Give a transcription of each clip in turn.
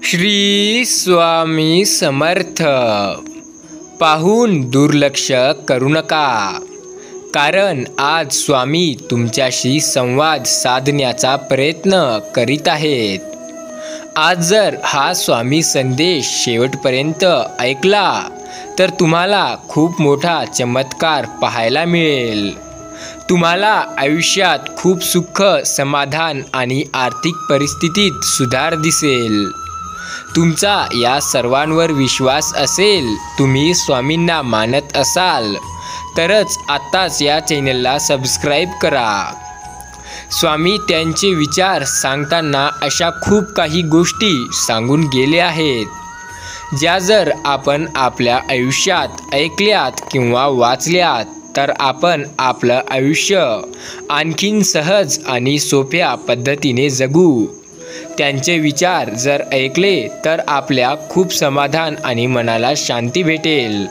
श्री स्वामी समर्थ. पाहून दुर्लक्ष करू नका, कारण आज स्वामी तुमच्याशी संवाद साधण्याचा प्रयत्न करीत आहेत. आज जर हा स्वामी संदेश शेवटपर्यंत ऐकला तर तुम्हाला खूप मोठा चमत्कार पाहायला मिळेल. तुम्हाला आयुष्यात खूप सुख, समाधान आणि आर्थिक परिस्थितीत सुधार दिसेल. तुमचा या सर्वांवर विश्वास असेल, तुम्ही स्वामींना मानत असाल तरच आत्ताच या चॅनलला सबस्क्राईब करा. स्वामी त्यांचे विचार सांगताना अशा खूप काही गोष्टी सांगून गेले आहेत, ज्या जर आपण आपल्या आयुष्यात ऐकल्यात किंवा वाचल्यात तर आपण आपलं आयुष्य आणखीन सहज आणि सोप्या पद्धतीने जगू. त्यांचे विचार जर ऐकले तर आपल्या खूप समाधान आणि मनाला शांती भेटेल.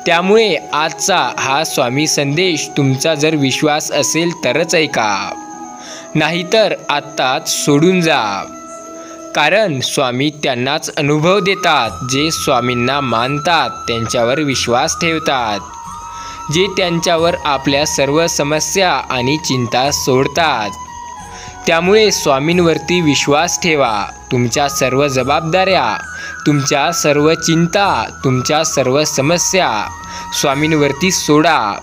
त्यामुळे आजचा हा स्वामी संदेश तुमचा जर विश्वास असेल तरच ऐका, नाहीतर आत्ताच सोडून जा. कारण स्वामी त्यांनाच अनुभव देतात जे स्वामींना मानतात, त्यांच्यावर विश्वास ठेवतात, जे त्यांच्यावर आपल्या सर्व समस्या आणि चिंता सोडतात. त्यामुळे स्वामींवरती विश्वास ठेवा. तुमच्या सर्व जबाबदाऱ्या, तुमच्या सर्व चिंता, तुमच्या सर्व समस्या स्वामींवरती सोडा.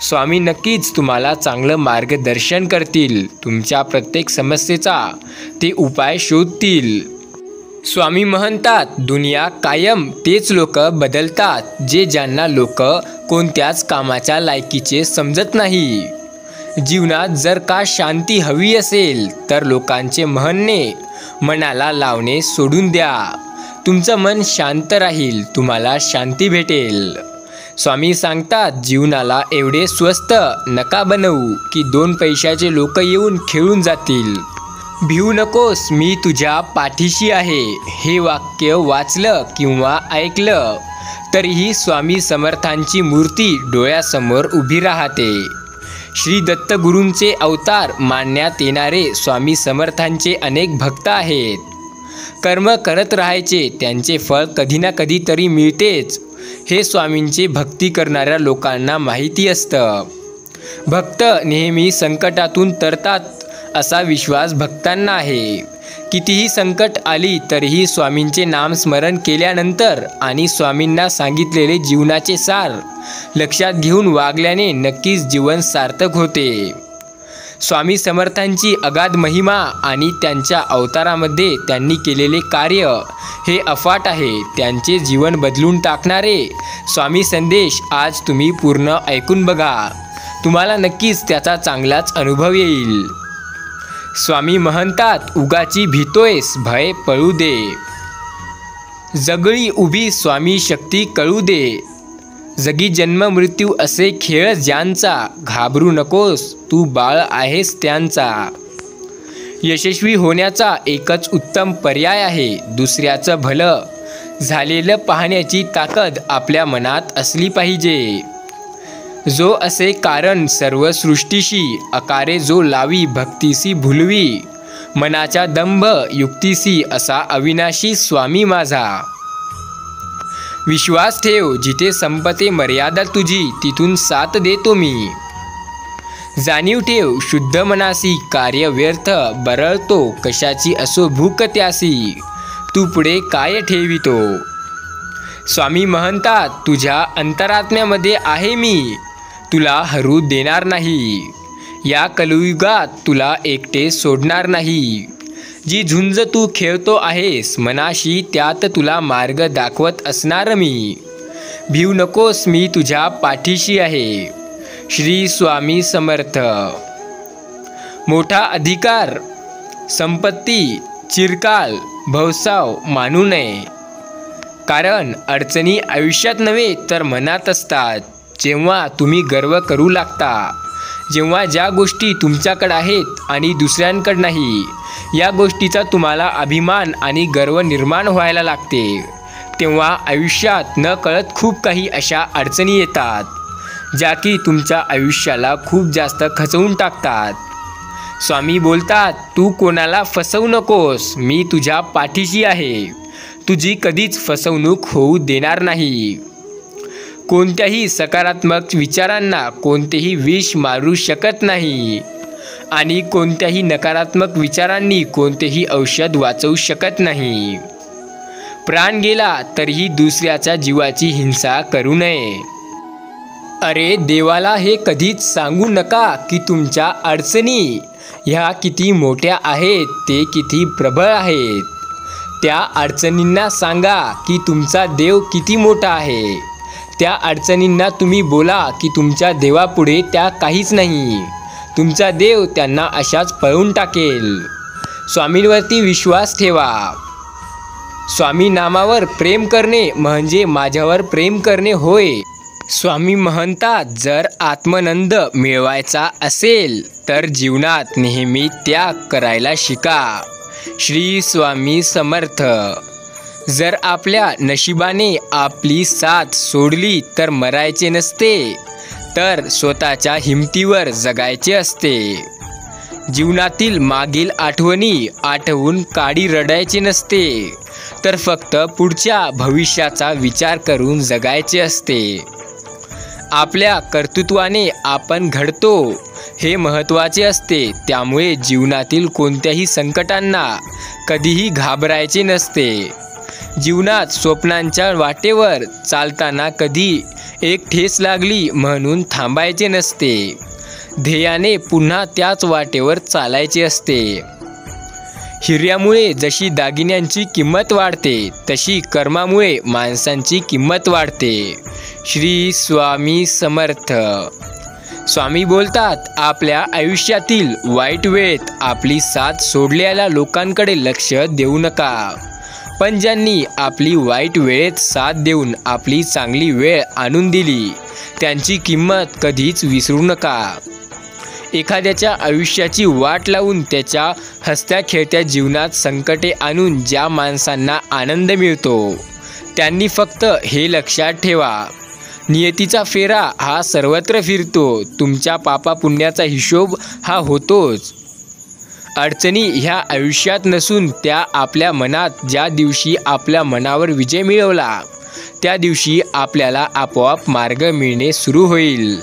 स्वामी नक्कीच तुम्हाला चांगलं मार्गदर्शन करतील. तुमच्या प्रत्येक समस्येचा ते उपाय शोधतील. स्वामी म्हणतात, दुनिया कायम तेच लोक बदलतात जे ज्यांना लोक कोणत्याच कामाच्या लायकीचे समजत नाही. जीवनात जर का शांती हवी असेल तर लोकांचे म्हणणे मनाला लावणे सोडून द्या. तुमचं मन शांत राहील, तुम्हाला शांती भेटेल. स्वामी सांगतात, जीवनाला एवढे स्वस्त नका बनवू की 2 पैशाचे लोक येऊन खेळून जातील. भिवू नकोस, मी तुझ्या पाठीशी आहे. हे वाक्य वाचलं किंवा ऐकलं तरीही स्वामी समर्थांची मूर्ती डोळ्यासमोर उभी राहते. श्री दत्त गुरूंचे अवतार मानण्यात येणारे स्वामी समर्थांचे अनेक भक्त आहेत. कर्म करत राहायचे, त्यांचे फळ कधी ना कधी तरी मिळतेच, हे स्वामींचे भक्ती करणाऱ्या लोकांना माहिती असतं. भक्त नेहमी संकटातून तरतात असा विश्वास भक्तांना आहे. कितीही संकट आली तरीही स्वामींचे नामस्मरण केल्यानंतर आणि स्वामींना सांगितलेले जीवनाचे सार लक्षात घेऊन वागल्याने नक्कीच जीवन सार्थक होते. स्वामी समर्थांची अगाध महिमा आणि त्यांच्या अवतारामध्ये त्यांनी केलेले कार्य हे अफाट आहे. त्यांचे जीवन बदलून टाकणारे स्वामी संदेश आज तुम्ही पूर्ण ऐकून बघा. तुम्हाला नक्कीच त्याचा चांगलाच अनुभव येईल. स्वामी म्हणतात, उगाची भीतोयस, भय पळू दे. जगळी उभी स्वामी शक्ती कळू दे. जगी जन्म मृत्यू असे खेळ ज्यांचा, घाबरू नकोस, तू बाळ आहेस त्यांचा. यशस्वी होण्याचा एकच उत्तम पर्याय आहे, दुसऱ्याचं भलं झालेलं पाहण्याची ताकद आपल्या मनात असली पाहिजे. जो असे कारण सर्व सृष्टीशी, अकारे जो लावी भक्तीसी भुलवी. मनाच्या दंभ युक्तीसी, असा अविनाशी स्वामी माझा. विश्वास ठेव, जिथे संपते मर्यादा तुझी, तिथून साथ देतो मी. जाणीव ठेव, शुद्ध मनासी, कार्य व्यर्थ बरळतो, कशाची असो भूक त्यासी, तू पुढे काय ठेवितो. स्वामी म्हणतात, तुझ्या अंतरात्म्यामध्ये आहे मी, तुला हरू देणार नाही. या कलियुगात तुला एकटे सोडणार नाही. जी झुंज तू खेळतो आहेस मनाशी, त्यात तुला मार्ग दाखवत असणार मी. भिवू नकोस, मी तुझ्या पाठीशी आहे. श्री स्वामी समर्थ. मोठा अधिकार, संपत्ती, चिरकाल, भवसाव मानू नये. कारण अडचणी आयुष्यात नव्हे तर मनात असतात. जेव्हा तुम्ही गर्व करू लागता, जेव्हा ज्या गोष्टी तुमच्याकडे आहेत आणि दुसऱ्यांकडे नाही, या गोष्टीचा तुम्हाला अभिमान आणि गर्व निर्माण व्हायला लागते, तेव्हा आयुष्यात न कळत खूप काही अशा अडचणी येतात, ज्या की तुमच्या आयुष्याला खूप जास्त खचवून टाकतात. स्वामी बोलतात, तू कोणाला फसवू नकोस, मी तुझ्या पाठीशी आहे. तुझी कधीच फसवणूक होऊ देणार नाही. कोणत्याही सकारात्मक विचारांना कोणतेही विष मारू शकत नाही आणि कोणत्याही नकारात्मक विचारांनी कोणतेही औषध वाचवू शकत नाही. प्राण गेला तरीही दुसऱ्याच्या जीवाची हिंसा करू नये. अरे देवाला हे कधीच सांगू नका की तुमच्या अडचणी ह्या किती मोठ्या आहेत, ते किती प्रबळ आहेत. त्या अडचणींना सांगा की तुमचा देव किती मोठा आहे. त्या अडचणींना तुम्ही बोला की तुमच्या देवापुढे त्या काहीच नाही. तुमचा देव त्यांना अशाच पळवून टाकेल. स्वामींवरती विश्वास ठेवा. स्वामी नामावर प्रेम करणे म्हणजे माझ्यावर प्रेम करणे होय. स्वामी म्हणतात, जर आत्मानंद मिळवायचा असेल तर जीवनात नेहमी त्याग करायला शिका. श्री स्वामी समर्थ. जर आपल्या नशिबाने आपली साथ सोडली तर मरायचे नसते, तर स्वतःच्या हिमतीवर जगायचे असते. जीवनातील मागील आठवणी आठवून काडी रडायचे नसते, तर फक्त पुढच्या भविष्याचा विचार करून जगायचे असते. आपल्या कर्तृत्वाने आपण घडतो हे महत्त्वाचे असते. त्यामुळे जीवनातील कोणत्याही संकटांना कधीही घाबरायचे नसते. जीवनात स्वप्नांच्या वाटेवर चालताना कधी एक ठेच लागली म्हणून थांबायचे नसते. ध्येयाने पुन्हा त्याच वाटेवर चालायचे असते. हिऱ्यामुळे जशी दागिन्यांची किंमत वाढते, तशी कर्मामुळे माणसांची किंमत वाढते. श्री स्वामी समर्थ. स्वामी बोलतात, आपल्या आयुष्यातील वाईट वेळेत आपली साथ सोडलेल्या लोकांकडे लक्ष देऊ नका, पण ज्यांनी आपली वाईट वेळेत साथ देऊन आपली चांगली वेळ आणून दिली त्यांची किंमत कधीच विसरू नका. एखाद्याच्या आयुष्याची वाट लावून त्याच्या हसत्या खेळत्या जीवनात संकटे आणून ज्या माणसांना आनंद मिळतो त्यांनी फक्त हे लक्षात ठेवा, नियतीचा फेरा हा सर्वत्र फिरतो. तुमच्या पापापुण्याचा हिशोब हा होतोच. अडचणी ह्या आयुष्यात नसून त्या आपल्या मनात. ज्या दिवशी आपल्या मनावर विजय मिळवला त्या दिवशी आपल्याला आपोआप मार्ग मिळणे सुरू होईल.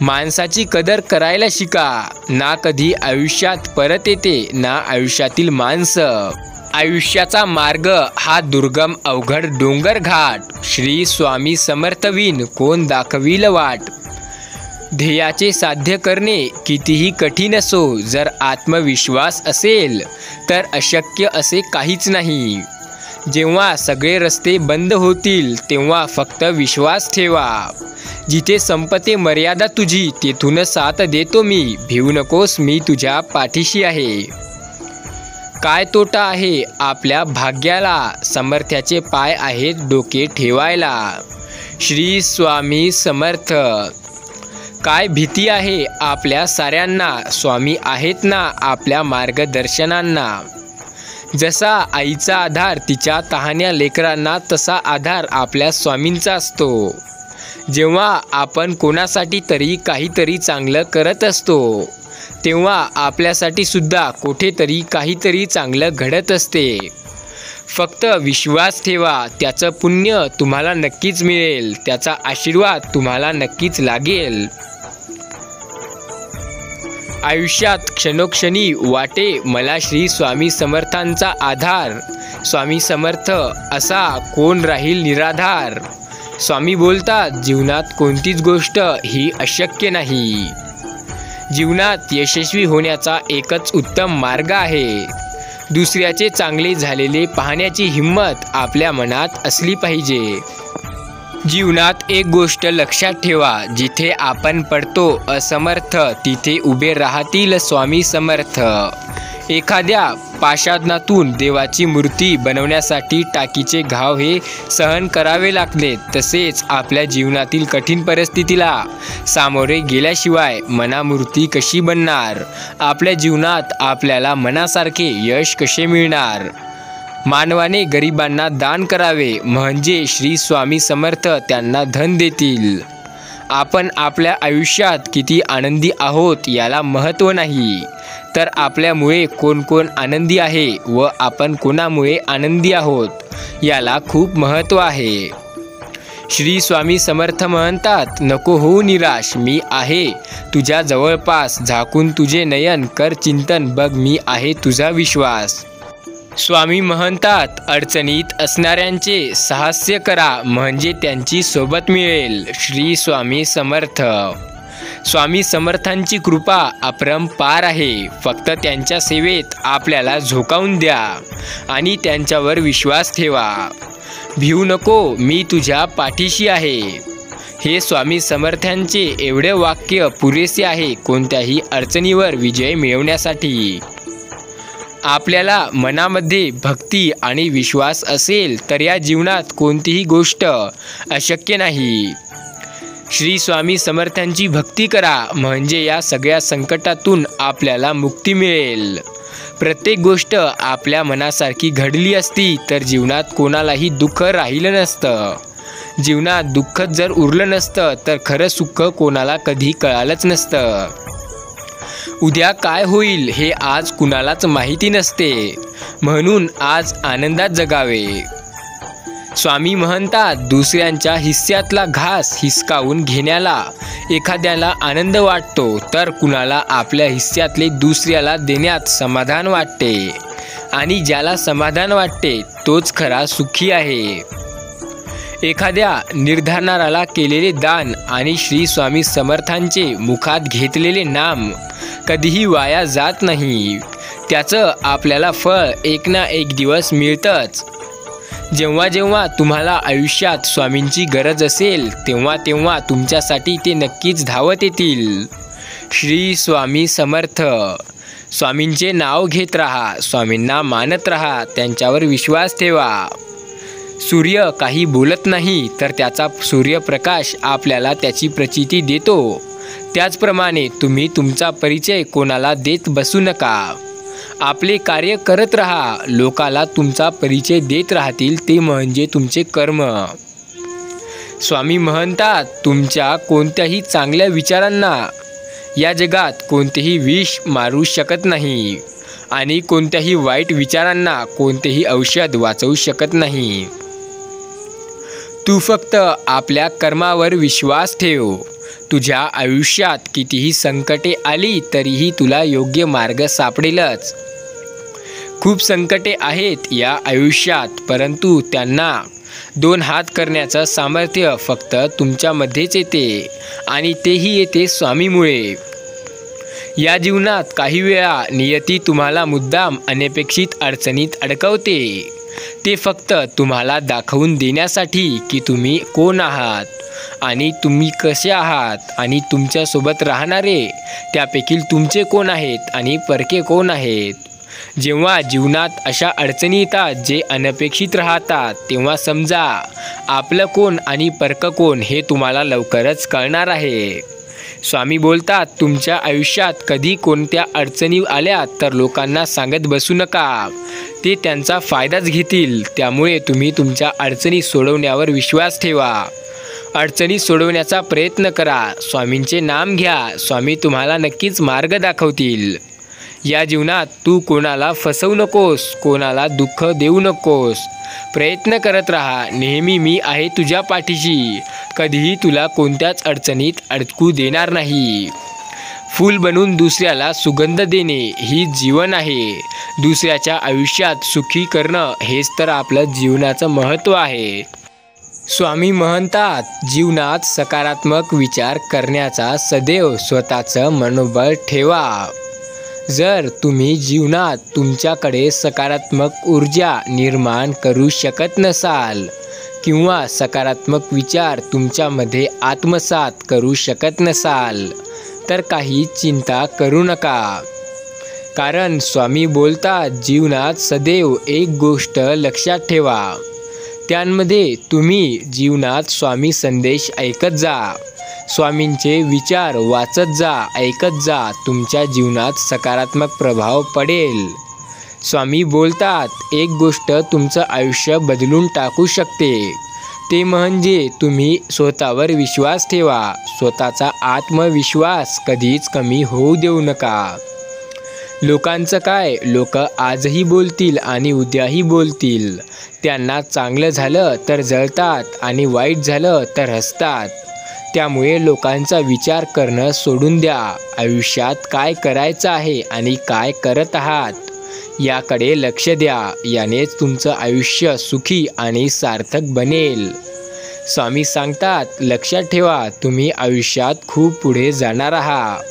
माणसाची कदर करायला शिका. ना कधी आयुष्यात परत येते ना आयुष्यातील माणसं. आयुष्याचा मार्ग हा दुर्गम अवघड डोंगर घाट. श्री स्वामी समर्थवीन कोण दाखविल वाट. ध्येयाचे साध्य करणे कितीही कठीण असो, जर आत्मविश्वास असेल तर अशक्य असे काहीच नाही. जेव्हा सगळे रस्ते बंद होतील तेव्हा फक्त विश्वास ठेवा. जिथे संपते मर्यादा तुझी तेथून साथ देतो मी. भिवू नकोस, मी तुझ्या पाठीशी आहे. काय तोटा आहे आपल्या भाग्याला, समर्थ्याचे पाय आहेत डोके ठेवायला. श्री स्वामी समर्थ. काय भीती आहे आपल्या साऱ्यांना, स्वामी आहेत ना आपल्या मार्गदर्शनांना. जसा आईचा आधार तिच्या तहान्या लेकरांना, तसा आधार आपल्या स्वामींचा असतो. जेव्हा आपण कोणासाठी तरी काहीतरी चांगलं करत असतो तेव्हा आपल्यासाठी सुद्धा कुठेतरी काहीतरी चांगलं घडत असते. फक्त विश्वास ठेवा, त्याचं पुण्य तुम्हाला नक्कीच मिळेल, त्याचा आशीर्वाद तुम्हाला नक्कीच लागेल. आयुष्यात क्षणोक्षणी वाटे मला श्री स्वामी समर्थांचा आधार. स्वामी समर्थ असा कोण राहील निराधार. स्वामी बोलतात, जीवनात कोणतीच गोष्ट ही अशक्य नाही. जीवनात यशस्वी होण्याचा एकच उत्तम मार्ग आहे. दुसऱ्याचे चांगले झालेले पाहण्याची हिंमत आपल्या मनात असली पाहिजे. जीवनात एक गोष्ट लक्षात ठेवा, जिथे आपण पडतो असमर्थ तिथे उभे राहतील स्वामी समर्थ. एखाद्या पाषाणातून देवाची मूर्ती बनवण्यासाठी टाकीचे घाव हे सहन करावे लागले, तसेच आपल्या जीवनातील कठीण परिस्थितीला सामोरे गेल्याशिवाय मनामूर्ती कशी बनणार. आपल्या जीवनात आपल्याला मनासारखे यश कसे मिळणार. मानवाने गरिबांना दान करावे म्हणजे श्री स्वामी समर्थ त्यांना धन देतील. आपण आपल्या आयुष्यात किती आनंदी आहोत याला महत्त्व नाही, तर आपल्यामुळे कोण कोण आनंदी आहे व आपण कोणामुळे आनंदी आहोत याला खूप महत्त्व आहे. श्री स्वामी समर्थ म्हणतात, नको होऊ निराश, मी आहे तुझ्या जवळपास, झाकून तुझे नयन कर चिंतन, बघ मी आहे तुझा विश्वास. स्वामी म्हणतात, अडचणीत असणाऱ्यांचे साहस्य करा म्हणजे त्यांची सोबत मिळेल. श्री स्वामी समर्थ. स्वामी समर्थांची कृपा अपरंपार आहे. फक्त त्यांच्या सेवेत आपल्याला झोकावून द्या आणि त्यांच्यावर विश्वास ठेवा. भिवू नको, मी तुझ्या पाठीशी आहे. हे स्वामी समर्थांचे एवढे वाक्य पुरेसे आहे कोणत्याही अडचणीवर विजय मिळवण्यासाठी. आपल्याला मनामध्ये भक्ती आणि विश्वास असेल तर या जीवनात कोणतीही गोष्ट अशक्य नाही. श्री स्वामी समर्थांची भक्ती करा म्हणजे या सगळ्या संकटातून आपल्याला मुक्ती मिळेल. प्रत्येक गोष्ट आपल्या मनासारखी घडली असती तर जीवनात कोणालाही दुःख राहिलं नसतं. जीवनात दुःखच जर उरलं नसतं तर खरं सुख कोणाला कधी कळालंच नसतं. उद्या काय होईल हे आज कुणालाच माहिती नसते, म्हणून आज आनंदात जगावे. स्वामी म्हणतात, दुसऱ्यांच्या हिस्स्यातला घास हिसकावून घेण्याला एखाद्याला आनंद वाटतो तर कुणाला आपल्या हिस्स्यातले दुसऱ्याला देण्यात समाधान वाटते आणि ज्याला समाधान वाटते तोच खरा सुखी आहे. एखाद्या निर्धारणाला केलेले दान आणि श्री स्वामी समर्थांचे मुखात घेतलेले नाम कधीही वाया जात नाही. त्याचं आपल्याला फळ एक ना एक दिवस मिळतंच. जेव्हा जेव्हा तुम्हाला आयुष्यात स्वामींची गरज असेल तेव्हा तेव्हा तुमच्यासाठी ते नक्कीच धावत येतील. श्री स्वामी समर्थ. स्वामींचे नाव घेत राहा, स्वामींना मानत राहा, त्यांच्यावर विश्वास ठेवा. सूर्य काही बोलत नाही तर त्याचा सूर्यप्रकाश आपल्याला त्याची प्रचिती देतो. त्याचप्रमाणे तुम्ही तुमचा परिचय कोणाला देत बसू नका. आपले कार्य करत राहा. लोकाला तुमचा परिचय देत राहतील ते म्हणजे तुमचे कर्म. स्वामी म्हणतात, तुमच्या कोणत्याही चांगल्या विचारांना या जगात कोणतेही विष मारू शकत नाही आणि कोणत्याही वाईट विचारांना कोणतेही औषध वाचवू शकत नाही. तू फक्त आपल्या कर्मावर विश्वास ठेव. तुझ्या आयुष्यात कितीही संकटे आली तरीही तुला योग्य मार्ग सापडेलच. खूप संकटे आहेत या आयुष्यात, परंतु त्यांना 2 हात करण्याचं सामर्थ्य फक्त तुमच्यामध्येच येते आणि तेही येते स्वामीमुळे. या जीवनात काही वेळा नियती तुम्हाला मुद्दाम अनपेक्षित अडचणीत अडकवते. ते फक्त तुम्हाला दाखवून देण्यासाठी की तुम्ही कोण आहात आणि तुम्ही कसे आहात आणि तुमच्यासोबत राहणारे त्यापैकी तुमचे कोण आहेत आणि परके कोण आहेत. जेव्हा जीवनात अशा अडचणी येतात जे अनपेक्षित राहतात तेव्हा समजा आपलं कोण आणि परकं कोण हे तुम्हाला लवकरच कळणार आहे. स्वामी बोलतात, तुमच्या आयुष्यात कधी कोणत्या अडचणी आल्या तर लोकांना सांगत बसू नका. ते त्यांचा फायदाच घेतील. त्यामुळे तुम्ही तुमच्या अडचणी सोडवण्यावर विश्वास ठेवा. अडचणी सोडवण्याचा प्रयत्न करा. स्वामींचे नाम घ्या. स्वामी तुम्हाला नक्कीच मार्ग दाखवतील. या जीवनात तू कोणाला फसवू नकोस, कोणाला दुःख देऊ नकोस. प्रयत्न करत राहा. नेहमी मी आहे तुझ्या पाठीशी. कधीही तुला कोणत्याच अडचणीत अडकू देणार नाही. फूल बनून दुसऱ्याला सुगंध देणे ही जीवन आहे. दुसऱ्याच्या आयुष्यात सुखी करणं हेच तर आपलं जीवनाचं महत्त्व आहे. स्वामी म्हणतात, जीवनात सकारात्मक विचार करण्याचा सदैव स्वतःचं मनोबळ ठेवा. जर तुम्ही जीवनात तुमच्याकडे सकारात्मक ऊर्जा निर्माण करू शकत नसाल किंवा सकारात्मक विचार तुमच्यामध्ये आत्मसात करू शकत नसाल तर काही चिंता करू नका. कारण स्वामी बोलतात, जीवनात सदैव एक गोष्ट लक्षात ठेवा. त्यांमध्ये तुम्ही जीवनात स्वामी संदेश ऐकत जा. स्वामींचे विचार वाचत जा, ऐकत जा. तुमच्या जीवनात सकारात्मक प्रभाव पडेल. स्वामी बोलतात, एक गोष्ट तुमचं आयुष्य बदलून टाकू शकते. ते म्हणजे तुम्ही स्वतःवर विश्वास ठेवा. स्वतःचा आत्मविश्वास कधीच कमी होऊ देऊ नका. लोकांचं काय, लोक आजही बोलतील आणि उद्याही बोलतील. त्यांना चांगलं झालं तर जळतात आणि वाईट झालं तर हसतात. त्यामुळे लोकांचा विचार करणं सोडून द्या. आयुष्यात काय करायचं आहे आणि काय करत आहात याकडे लक्ष द्या. यानेच तुमचं आयुष्य सुखी आणि सार्थक बनेल. स्वामी सांगतात, लक्षात ठेवा, तुम्ही आयुष्यात खूप पुढे जाणार आहात.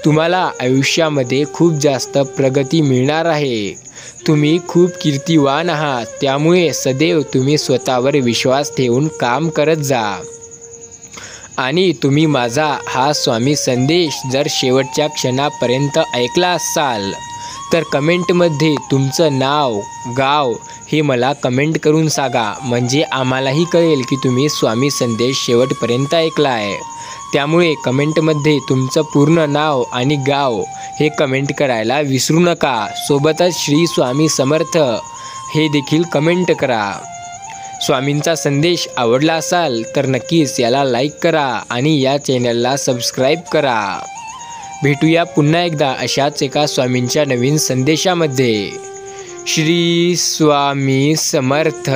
तुम्हाला आयुष्यामध्ये खूप जास्त प्रगती मिळणार आहे. तुम्ही खूप कीर्तिवान आहात. त्यामुळे सदैव तुम्ही स्वतःवर विश्वास ठेवून काम करत जा. आणि तुम्ही माझा हा स्वामी संदेश जर शेवटच्या क्षणापर्यंत ऐकला असाल तर कमेंटमध्ये तुमचं नाव, गाव हे मला कमेंट करून सांगा. म्हणजे आम्हालाही कळेल की तुम्ही स्वामी संदेश शेवटपर्यंत ऐकला आहे. त्यामुळे कमेंटमध्ये तुमचं पूर्ण नाव आणि गाव हे कमेंट करायला विसरू नका. सोबतच श्री स्वामी समर्थ हे देखील कमेंट करा. स्वामींचा संदेश आवडला असाल तर नक्कीच याला लाईक करा आणि या चॅनलला सबस्क्राईब करा. भेटूया पुन्हा एकदा अशाच एका स्वामींच्या नवीन संदेशामध्ये. श्री स्वामी समर्थ.